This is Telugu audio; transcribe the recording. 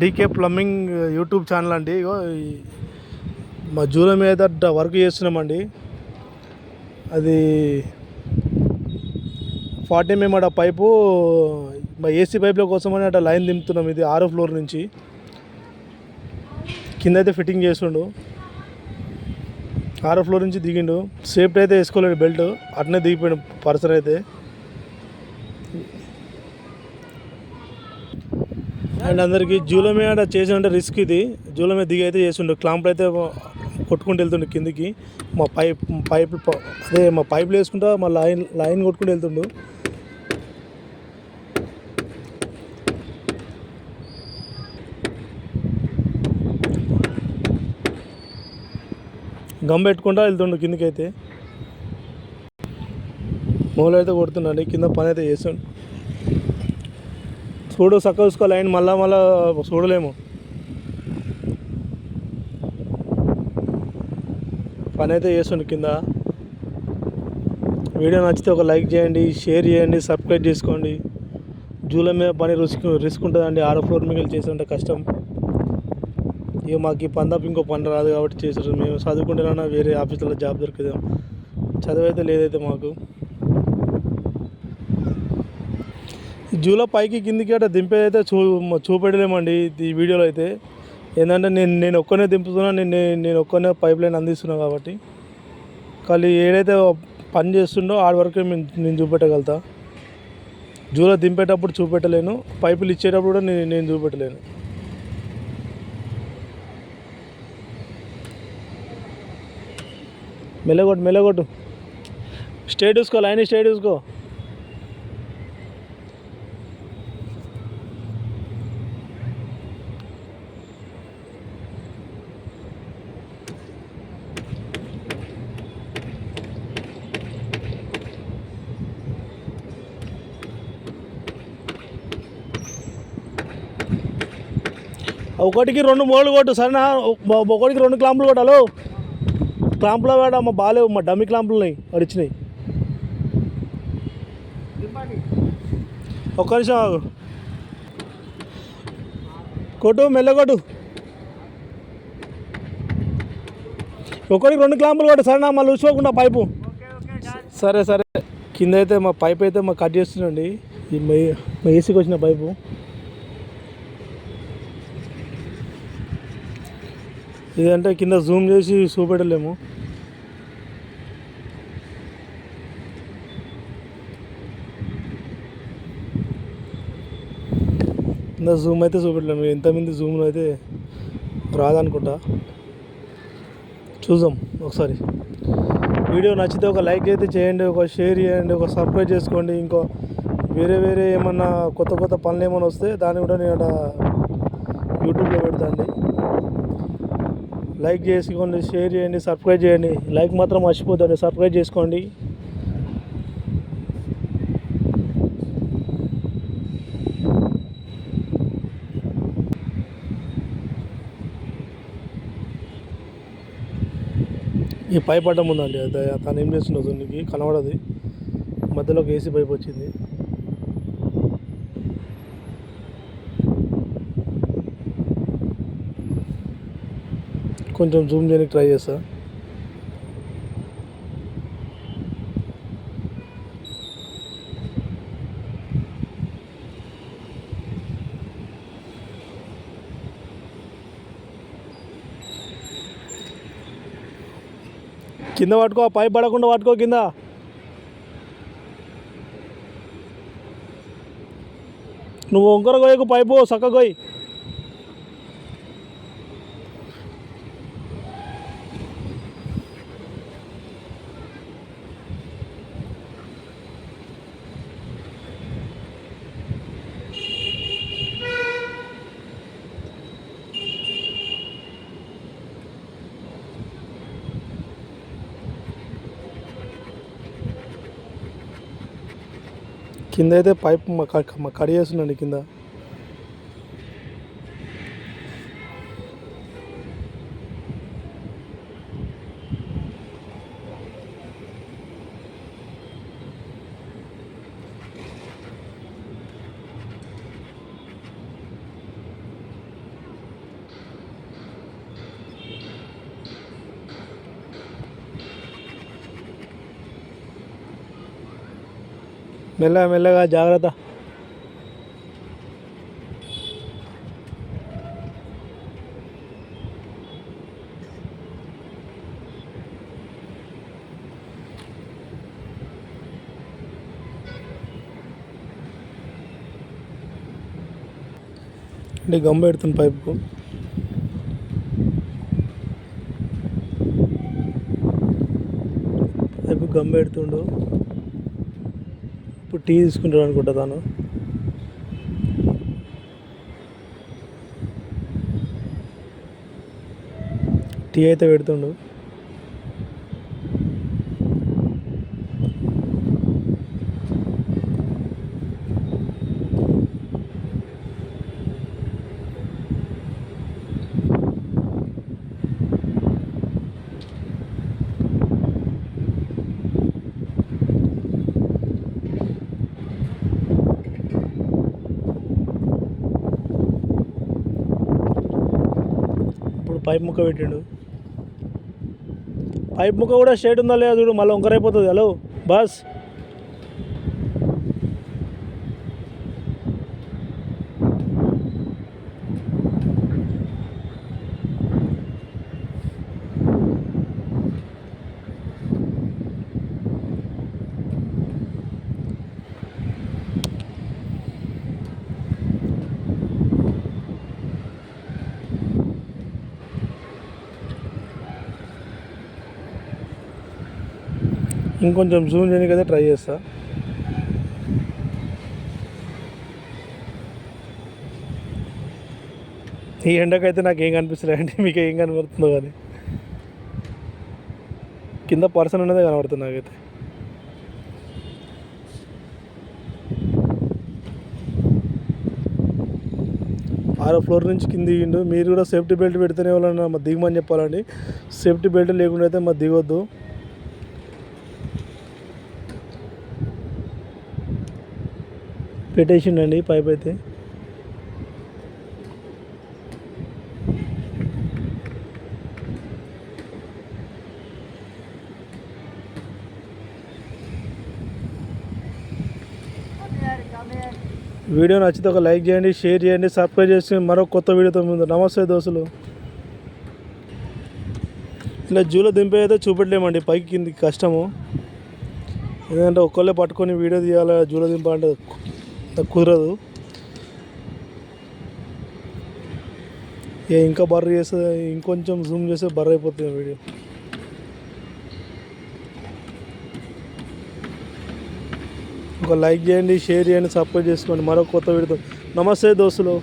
డీకే ప్లంబింగ్ యూట్యూబ్ ఛానల్ అండి. ఇగో మా జూల మీద వర్క్ చేస్తున్నామండి. అది 40 mm పైపు మా ఏసీ పైపుల కోసమని అట్లా లైన్ దింపుతున్నాం. ఇది 6వ ఫ్లోర్ నుంచి కింద అయితే ఫిట్టింగ్ చేస్తుండు. 6వ ఫ్లోర్ నుంచి దిగిండు. సేఫ్టీ అయితే వేసుకోలేడు, బెల్ట్ అట్నే దిగిపోయాడు పర్సన్ అయితే. అండ్ అందరికీ జూల మీద చేసినంటే రిస్క్. ఇది జూల మీద దిగి అయితే చేస్తుండు. క్లాంపులు అయితే కొట్టుకుంటూ వెళ్తుండు కిందికి. మా పైపులు వేసుకుంటా మా లైన్ కొట్టుకుంటూ వెళ్తుండు. గమ్ పెట్టుకుంటా వెళ్తుండు కిందికి అయితే. మూలు అయితే కొడుతుండండి. కింద పని అయితే చేస్తుండు. చూడు చక్కగా చూసుకో లైన్, మళ్ళా చూడలేము. పని అయితే చేస్తుండు కింద. వీడియో నచ్చితే ఒక లైక్ చేయండి, షేర్ చేయండి, సబ్స్క్రైబ్ చేసుకోండి. జూల మీద పని రిస్క్ ఉంటుందండి. 6వ ఫ్లోర్ మీద చేస్తుంటే కష్టం. ఇక మాకు ఈ పని తప్ప ఇంకో పని రాదు కాబట్టి చేసారు. మేము చదువుకుంటేనా వేరే ఆఫీసులో జాబ్ దొరికితే, చదువు అయితే లేదైతే మాకు. జూలో పైకి కిందికి అట్లా దింపేదైతే చూపెట్టలేమండి ఈ వీడియోలో అయితే. ఏంటంటే నేను ఒక్కనే దింపుతున్నా, నేను ఒక్కనే పైప్ లైన్ అందిస్తున్నాను కాబట్టి. కానీ ఏదైతే పని చేస్తుండో ఆడి వరకే నేను చూపెట్టగలుగుతా. జూలో దింపేటప్పుడు చూపెట్టలేను, పైపులు ఇచ్చేటప్పుడు కూడా నేను చూపెట్టలేను. మెల్లగొట్టు స్ట్రైట్ చూసుకో, లైన్ స్ట్రైట్ చూసుకో. ఒకటికి 2 మోళ్ళు కొట్టు సరేనా. ఒకటికి 2 క్లాంపులు కొట్టాలి. క్లాంపులో వాడు మా బాగాలేవు, మా డమ్మి క్లాంపులు ఉన్నాయి, వాడు ఇచ్చినాయి. ఒక్క నిమిషం ఆగు. కొట్టు, మెల్లగొట్టు. ఒకటికి 2 క్లాంపులు కొట్టు సరేనా, మళ్ళీ చూసుకోకుండా పైపు. సరే. కింద అయితే మా పైప్ అయితే మా కట్ చేస్తుందండి. ఈ మా ఏసీకి వచ్చిన పైపు. ఇదంటే కింద జూమ్ చేసి చూపెట్టలేము. కింద జూమ్ అయితే చూపెట్టలేము. ఎంతమంది జూమ్ అయితే రాదనుకుంటా. చూద్దాం ఒకసారి. వీడియో నచ్చితే ఒక లైక్ అయితే చేయండి, ఒక షేర్ చేయండి, ఒక సబ్స్క్రైబ్ చేసుకోండి. ఇంకో వేరే ఏమన్నా కొత్త పనులు ఏమైనా వస్తే దాన్ని కూడా నేను యూట్యూబ్లో పెడతాండి. లైక్ చేసుకోండి, షేర్ చేయండి, సబ్స్క్రైబ్ చేయండి. లైక్ మాత్రం మర్చిపోద్దండి, సబ్స్క్రైబ్ చేసుకోండి. ఈ పైప్ అడ్డం ఉందండి. తను ఏం చేస్తున్నది నీకు కనబడది. మధ్యలోకి ఏసీ పైప్ వచ్చింది. కొంచెం జూమ్ చేయడానికి ట్రై చేస్తా. కింద పట్టుకో, పైప్ పడకుండా పట్టుకో కింద. నువ్వు వంకర గోయకు, పైపు చక్క గోయి. కింద అయితే పైప్ కడి చేస్తుందండి కింద. మెల్లగా మెల్లగా జాగ్రత్త. అంటే గమ్ పెడుతుంది పైపుకు. Pipe gum పెడుతుండు. ఇప్పుడు టీ తీసుకుంటాడు అనుకుంటా తాను. టీ అయితే పెడుతుండు. ఇప్పుడు పైప్ ముక్క పెట్టిండు. పైప్ ముక్క కూడా షేడ్ ఉందా లేదా చూడు, మళ్ళీ వంకరైపోతుంది. Hello boss. ఇంకొంచెం జూమ్ చేయడానికి అయితే ట్రై చేస్తా. ఈ ఎండకైతే నాకు ఏం కనిపిస్తలే అండి, మీకు ఏం కనబడుతుందో కానీ కింద పర్సన్ ఉన్నదే కనబడుతుంది నాకైతే. ఆరో ఫ్లోర్ నుంచి కింద దిగిండు. మీరు కూడా సేఫ్టీ బెల్ట్ పెడితేనే వాళ్ళని మా దిగమని చెప్పాలండి. సేఫ్టీ బెల్ట్ లేకుండా అయితే మా దిగొద్దు. పెట్టేసిండండి పైప్ అయితే. వీడియో నచ్చితే ఒక లైక్ చేయండి, షేర్ చేయండి, సబ్స్క్రైబ్ చేసి మరో కొత్త వీడియోతో ముందు. నమస్తే దోస్తులు. ఇలా జూలో దింపే అయితే చూపెట్టలేమండి, పైకి కిందికి కష్టము. ఎందుకంటే ఒక్కళ్ళే పట్టుకొని వీడియో తీయాలి, జూలో దింపాలంటే కుదరదు. ఇంకా బర్ర చేస్తే, ఇంకొంచెం జూమ్ చేస్తే బర్ర అయిపోతుంది వీడియో. ఒక లైక్ చేయండి, షేర్ చేయండి, సబ్స్క్రైబ్ చేసుకోండి. మరో కొత్త వీడియోతో. నమస్తే దోస్తులు.